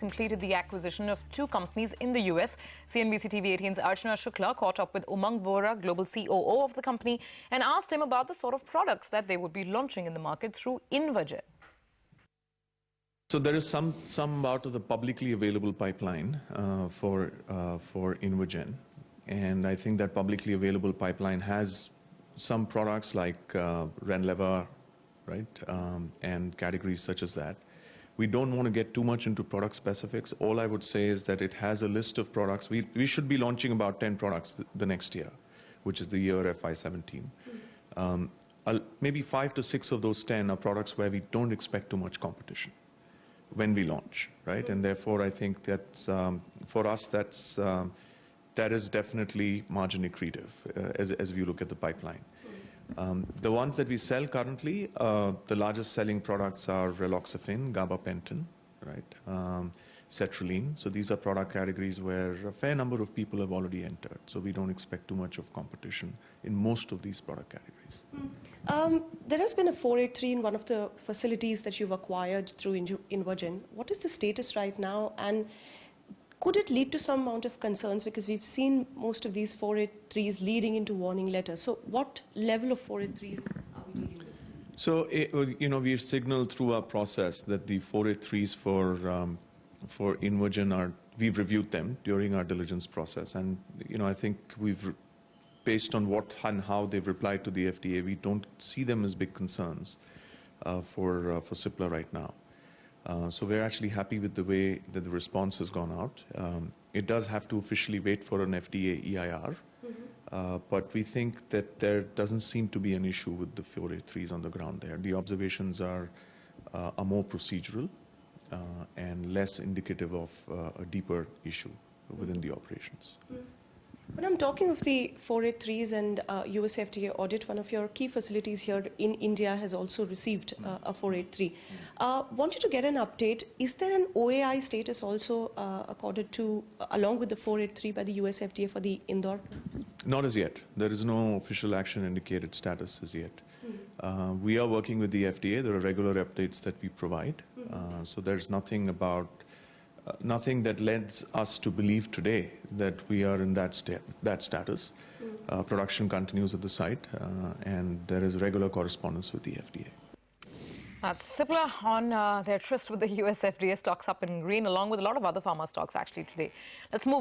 Completed the acquisition of two companies in the US. CNBC TV 18's Archana Shukla caught up with Umang Vora, global COO of the company, and asked him about the sort of products that they would be launching in the market through Invagen. So there is some out of the publicly available pipeline for Invagen, and I think that publicly available pipeline has some products like Renleva, right, and categories such as that. We don't want to get too much into product specifics. All I would say is that it has a list of products. We should be launching about 10 products the next year, which is the year FY17. Maybe 5 to 6 of those 10 are products where we don't expect too much competition when we launch, right? And therefore, I think that's, for us, that is definitely margin accretive as we look at the pipeline. The ones that we sell currently, the largest selling products are Raloxifene, Gabapentin, right, Sertraline. So these are product categories where a fair number of people have already entered. So we don't expect too much of competition in most of these product categories. There has been a 483 in one of the facilities that you've acquired through Invagen. What is the status right now? And could it lead to some amount of concerns, because we've seen most of these 483s leading into warning letters? So what level of 483s are we dealing with? So, we've signaled through our process that the 483s for Invagen we've reviewed them during our diligence process. And, I think based on what and how they've replied to the FDA, we don't see them as big concerns for Cipla right now. So we're actually happy with the way that the response has gone out. It does have to officially wait for an FDA EIR, but we think that there doesn't seem to be an issue with the 483s on the ground there. The observations are more procedural and less indicative of a deeper issue within the operations. When I'm talking of the 483s and US FDA audit, one of your key facilities here in India has also received a 483. Wanted to get an update. Is there an OAI status also accorded to, along with the 483 by the US FDA for the Indore? Not as yet. There is no official action indicated status as yet. We are working with the FDA. There are regular updates that we provide. So there's nothing nothing that leads us to believe today that we are in that status. Production continues at the site, and there is regular correspondence with the FDA. That's Cipla on their tryst with the US FDA. Stocks up in green, along with a lot of other pharma stocks actually today. Let's move on.